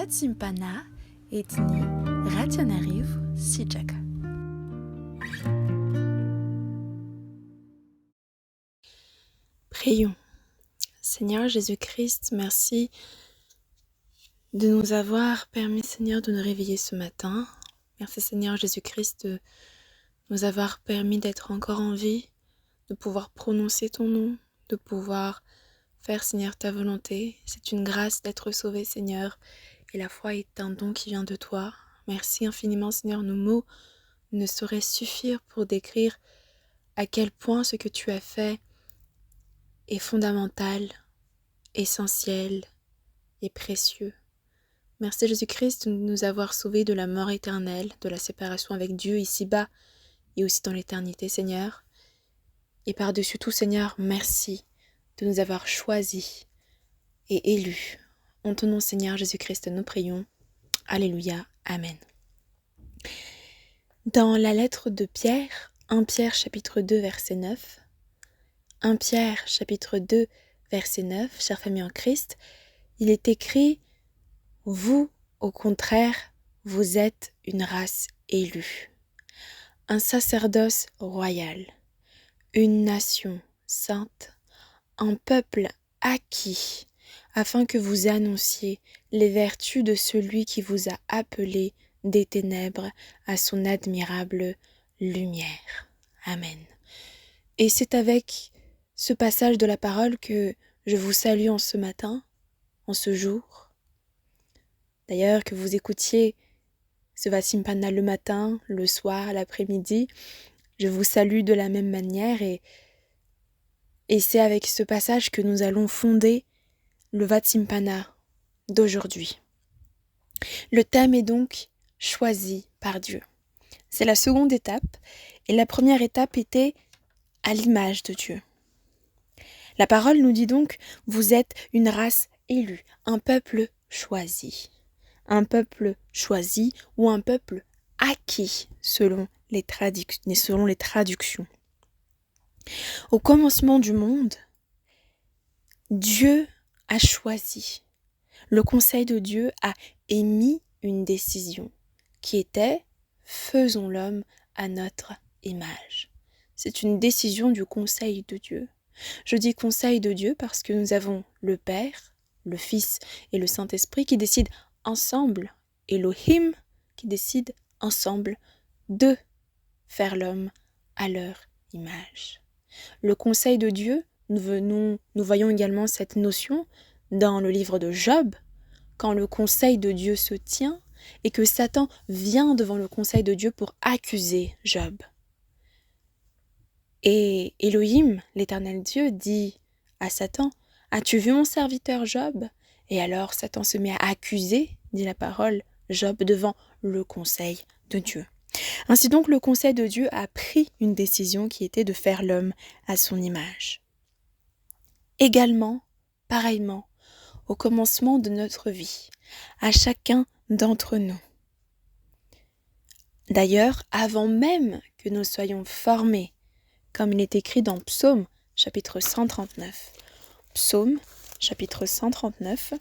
Vatsimpana etni rationariv sijaka. Prions. Seigneur Jésus-Christ, merci de nous avoir permis, Seigneur, de nous réveiller ce matin. Merci, Seigneur Jésus-Christ, de nous avoir permis d'être encore en vie, de pouvoir prononcer ton nom, de pouvoir faire, Seigneur, ta volonté. C'est une grâce d'être sauvé, Seigneur, et la foi est un don qui vient de toi. Merci infiniment, Seigneur. Nos mots ne sauraient suffire pour décrire à quel point ce que tu as fait est fondamental, essentiel et précieux. Merci Jésus-Christ de nous avoir sauvés de la mort éternelle, de la séparation avec Dieu ici-bas et aussi dans l'éternité, Seigneur. Et par-dessus tout, Seigneur, merci de nous avoir choisis et élus. En ton nom, Seigneur Jésus-Christ, nous prions. Alléluia. Amen. Dans la lettre de Pierre, 1 Pierre chapitre 2, verset 9, 1 Pierre chapitre 2, verset 9, chère famille en Christ, il est écrit « Vous, au contraire, vous êtes une race élue, un sacerdoce royal, une nation sainte, un peuple acquis, afin que vous annonciez les vertus de celui qui vous a appelé des ténèbres à son admirable lumière. » Amen. Et c'est avec ce passage de la parole que je vous salue en ce matin, en ce jour. D'ailleurs, que vous écoutiez ce Vatsimpana le matin, le soir, l'après-midi, je vous salue de la même manière et c'est avec ce passage que nous allons fonder le Vatsimpana d'aujourd'hui. Le thème est donc choisi par Dieu. C'est la seconde étape et la première étape était à l'image de Dieu. La parole nous dit donc, vous êtes une race élue, un peuple choisi. Un peuple choisi ou un peuple acquis selon les traductions. Au commencement du monde, Dieu a choisi. Le Conseil de Dieu a émis une décision qui était « Faisons l'homme à notre image ». C'est une décision du Conseil de Dieu. Je dis Conseil de Dieu parce que nous avons le Père, le Fils et le Saint-Esprit qui décident ensemble, Elohim qui décide ensemble de faire l'homme à leur image. Le Conseil de Dieu, nous voyons également cette notion dans le livre de Job, quand le Conseil de Dieu se tient et que Satan vient devant le Conseil de Dieu pour accuser Job. Et Elohim, l'Éternel Dieu, dit à Satan, « As-tu vu mon serviteur Job ?» Et alors Satan se met à accuser, dit la parole, Job devant le Conseil de Dieu. Ainsi donc le Conseil de Dieu a pris une décision qui était de faire l'homme à son image. Également, pareillement, au commencement de notre vie, à chacun d'entre nous. D'ailleurs, avant même que nous soyons formés, comme il est écrit dans Psaume, chapitre 139. Psaume, chapitre 139,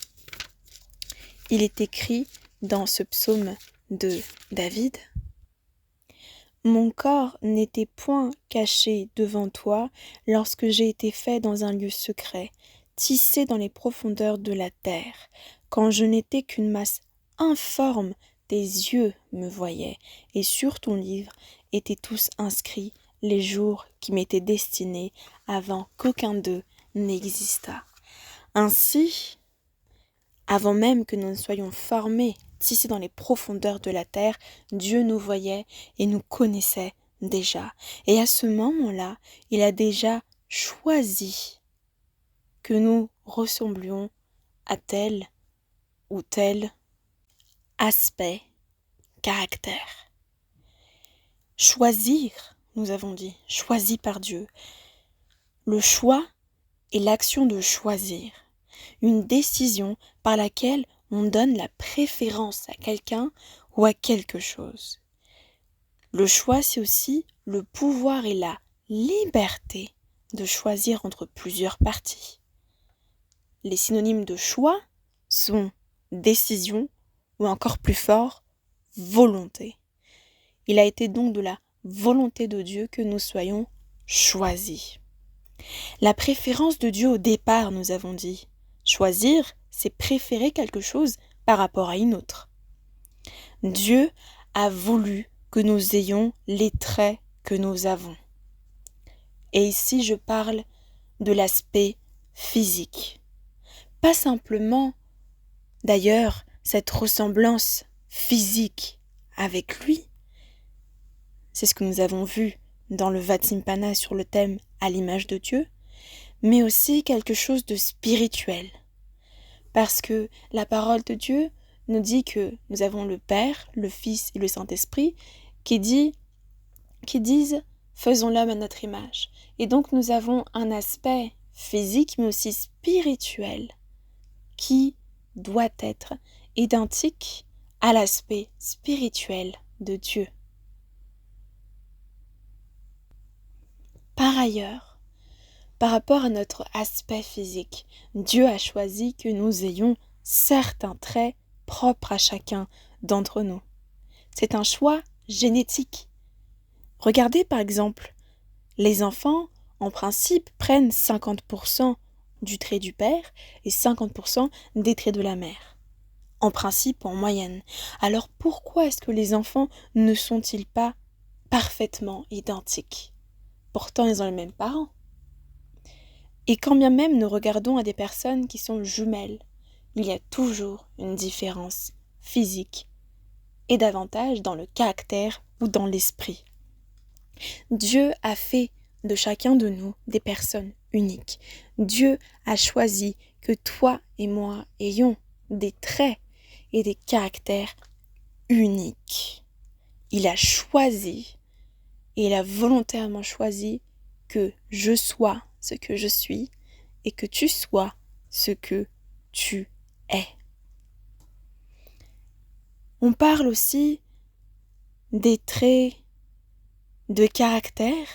il est écrit dans ce psaume de David, « Mon corps n'était point caché devant toi lorsque j'ai été fait dans un lieu secret, tissé dans les profondeurs de la terre, quand je n'étais qu'une masse informe, tes yeux me voyaient, et sur ton livre étaient tous inscrits les jours qui m'étaient destinés avant qu'aucun d'eux n'existât. » Ainsi, avant même que nous ne soyons formés, tissés dans les profondeurs de la terre, Dieu nous voyait et nous connaissait déjà. Et à ce moment-là, il a déjà choisi que nous ressemblions à tel ou tel aspect, caractère. Choisir, nous avons dit, choisi par Dieu. Le choix est l'action de choisir, une décision par laquelle on donne la préférence à quelqu'un ou à quelque chose. Le choix, c'est aussi le pouvoir et la liberté de choisir entre plusieurs parties. Les synonymes de choix sont décision, ou encore plus fort, volonté. Il a été donc de la volonté de Dieu que nous soyons choisis. La préférence de Dieu au départ, nous avons dit. Choisir, c'est préférer quelque chose par rapport à une autre. Dieu a voulu que nous ayons les traits que nous avons. Et ici, je parle de l'aspect physique. Pas simplement, d'ailleurs, cette ressemblance physique avec lui. C'est ce que nous avons vu dans le Vatsimpana sur le thème « À l'image de Dieu », mais aussi quelque chose de spirituel. Parce que la parole de Dieu nous dit que nous avons le Père, le Fils et le Saint-Esprit qui disent « faisons l'homme à notre image ». Et donc nous avons un aspect physique mais aussi spirituel qui doit être identique à l'aspect spirituel de Dieu. Par ailleurs, par rapport à notre aspect physique, Dieu a choisi que nous ayons certains traits propres à chacun d'entre nous. C'est un choix génétique. Regardez par exemple, les enfants, en principe, prennent 50% du trait du père et 50% des traits de la mère. En principe, en moyenne. Alors pourquoi est-ce que les enfants ne sont-ils pas parfaitement identiques ? Pourtant, ils ont les mêmes parents. Et quand bien même nous regardons à des personnes qui sont jumelles, il y a toujours une différence physique et davantage dans le caractère ou dans l'esprit. Dieu a fait de chacun de nous des personnes uniques. Dieu a choisi que toi et moi ayons des traits et des caractères uniques. Il a choisi, et il a volontairement choisi que je sois ce que je suis et que tu sois ce que tu es. On parle aussi des traits de caractère,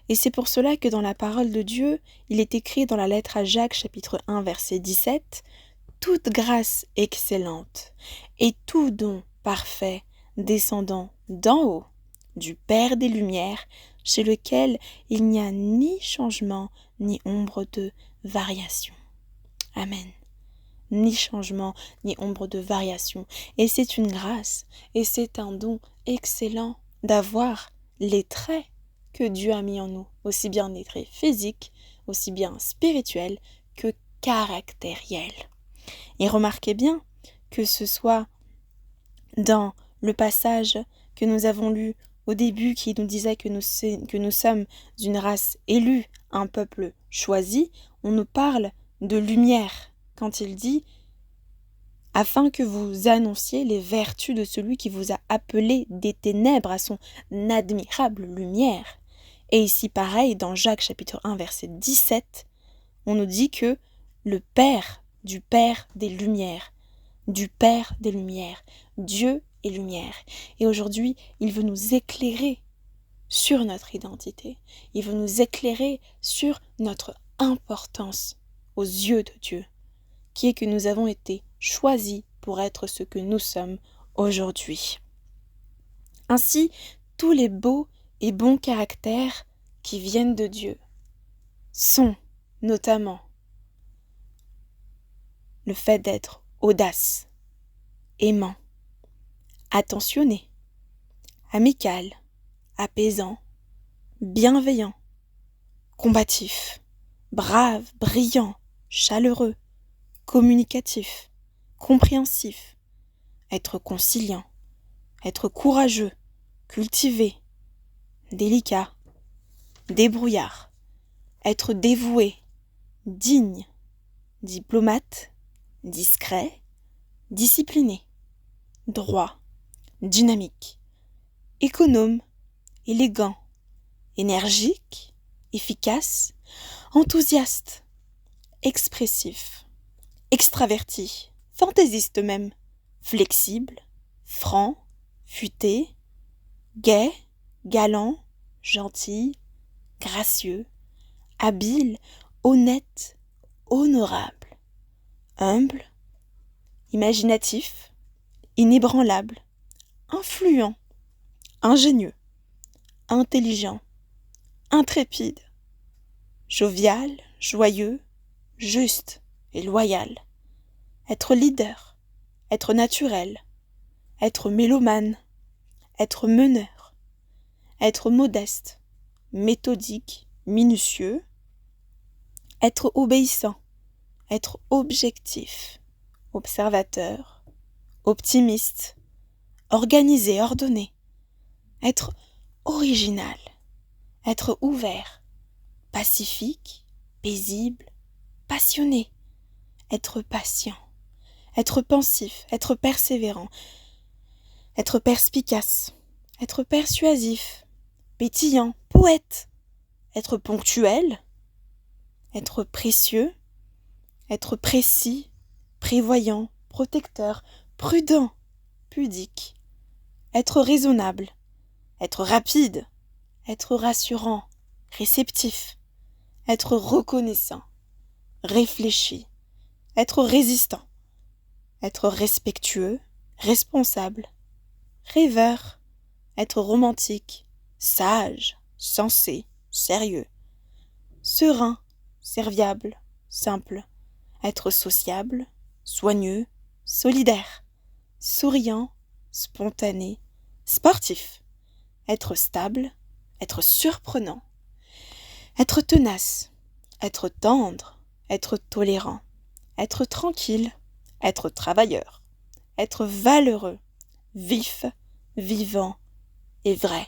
et c'est pour cela que dans la parole de Dieu, il est écrit dans la lettre à Jacques, chapitre 1, verset 17, « Toute grâce excellente et tout don parfait descendant d'en haut, du Père des Lumières, chez lequel il n'y a ni changement ni ombre de variation. » Amen. Ni changement, ni ombre de variation. Et c'est une grâce, et c'est un don excellent d'avoir les traits que Dieu a mis en nous, aussi bien des traits physiques, aussi bien spirituels que caractériels. Et remarquez bien que ce soit dans le passage que nous avons lu au début qui nous disait que nous sommes une race élue, un peuple choisi, on nous parle de lumière quand il dit « afin que vous annonciez les vertus de celui qui vous a appelé des ténèbres à son admirable lumière ». Et ici pareil, dans Jacques chapitre 1 verset 17, on nous dit que le Père du Père des Lumières, du Père des Lumières, Dieu est lumière. Et aujourd'hui, il veut nous éclairer sur notre identité. Il veut nous éclairer sur notre importance aux yeux de Dieu, qui est que nous avons été choisis pour être ce que nous sommes aujourd'hui. Ainsi, tous les beaux et bons caractères qui viennent de Dieu sont notamment le fait d'être audace, aimant, attentionné, amical, apaisant, bienveillant, combatif, brave, brillant, chaleureux, communicatif, compréhensif, être conciliant, être courageux, cultivé, délicat, débrouillard, être dévoué, digne, diplomate, discret, discipliné, droit, dynamique, économe, élégant, énergique, efficace, enthousiaste, expressif, extraverti, fantaisiste même, flexible, franc, futé, gai, galant, gentil, gracieux, habile, honnête, honorable, humble, imaginatif, inébranlable, influent, ingénieux, intelligent, intrépide, jovial, joyeux, juste et loyal, être leader, être naturel, être mélomane, être meneur, être modeste, méthodique, minutieux, être obéissant, être objectif, observateur, optimiste, organisé, ordonné, être original, être ouvert, pacifique, paisible, passionné, être patient, être pensif, être persévérant, être perspicace, être persuasif, pétillant, poète, être ponctuel, être précieux, être précis, prévoyant, protecteur, prudent, pudique, être raisonnable, être rapide, être rassurant, réceptif, être reconnaissant, réfléchi, être résistant, être respectueux, responsable, rêveur, être romantique, sage, sensé, sérieux, serein, serviable, simple, être sociable, soigneux, solidaire, souriant, spontané, sportif, être stable, être surprenant, être tenace, être tendre, être tolérant, être tranquille, être travailleur, être valeureux, vif, vivant et vrai.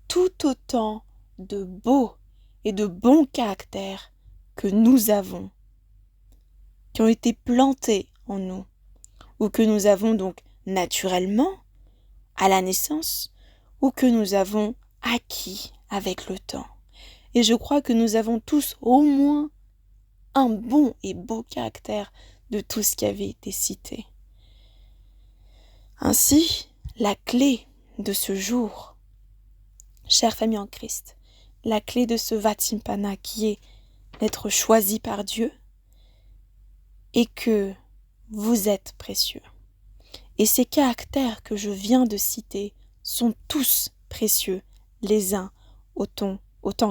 Tout autant de beaux et de bons caractères que nous avons, qui ont été plantés en nous, ou que nous avons donc naturellement à la naissance, ou que nous avons acquis avec le temps. Et je crois que nous avons tous au moins un bon et beau caractère de tout ce qui avait été cité. Ainsi, la clé de ce jour, chère famille en Christ, la clé de ce Vatimpana qui est d'être choisi par Dieu et que vous êtes précieux. Et ces caractères que je viens de citer sont tous précieux, les uns autant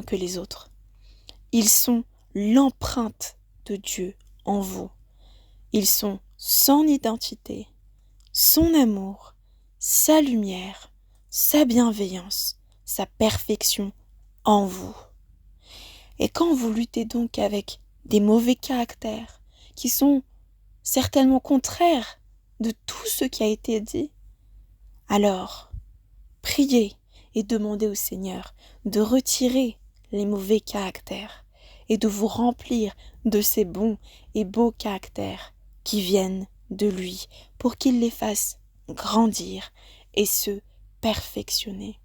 que les autres. Ils sont l'empreinte de Dieu en vous. Ils sont son identité, son amour, sa lumière, sa bienveillance, sa perfection en vous. Et quand vous luttez donc avec des mauvais caractères qui sont certainement contraires de tout ce qui a été dit, alors priez et demandez au Seigneur de retirer les mauvais caractères et de vous remplir de ces bons et beaux caractères qui viennent de lui pour qu'il les fasse grandir et se perfectionner.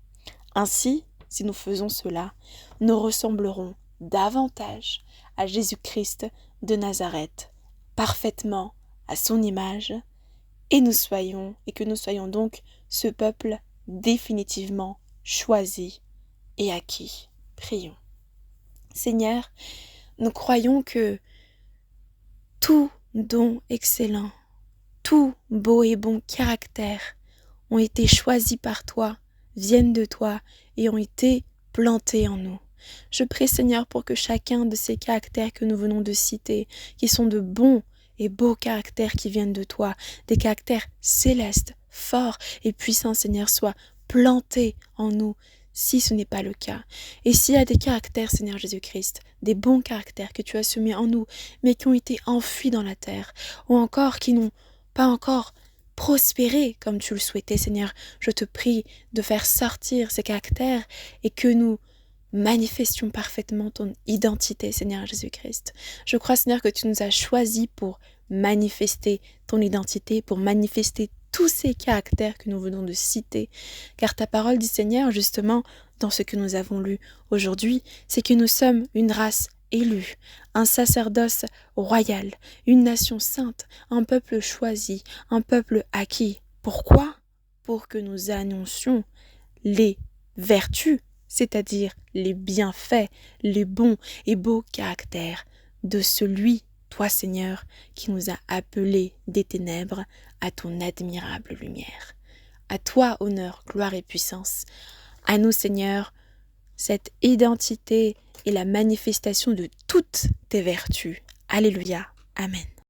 Ainsi, si nous faisons cela, nous ressemblerons davantage à Jésus-Christ de Nazareth, parfaitement à son image, et que nous soyons donc ce peuple définitivement choisi et acquis. Prions. Seigneur, nous croyons que tout don excellent, tout beau et bon caractère ont été choisis par toi, viennent de toi et ont été plantés en nous. Je prie Seigneur pour que chacun de ces caractères que nous venons de citer, qui sont de bons et beaux caractères qui viennent de toi, des caractères célestes, forts et puissants Seigneur, soient plantés en nous, si ce n'est pas le cas. Et s'il y a des caractères Seigneur Jésus-Christ, des bons caractères que tu as semés en nous, mais qui ont été enfuis dans la terre, ou encore qui n'ont pas encore prospérer comme tu le souhaitais, Seigneur. Je te prie de faire sortir ces caractères et que nous manifestions parfaitement ton identité, Seigneur Jésus-Christ. Je crois, Seigneur, que tu nous as choisis pour manifester ton identité, pour manifester tous ces caractères que nous venons de citer. Car ta parole dit, Seigneur, justement, dans ce que nous avons lu aujourd'hui, c'est que nous sommes une race élue, un sacerdoce royal, une nation sainte, un peuple choisi, un peuple acquis. Pourquoi ? Pour que nous annoncions les vertus, c'est-à-dire les bienfaits, les bons et beaux caractères de celui toi Seigneur, qui nous as appelés des ténèbres à ton admirable lumière. À toi honneur, gloire et puissance. À nous Seigneur, cette identité et la manifestation de toutes tes vertus. Alléluia. Amen.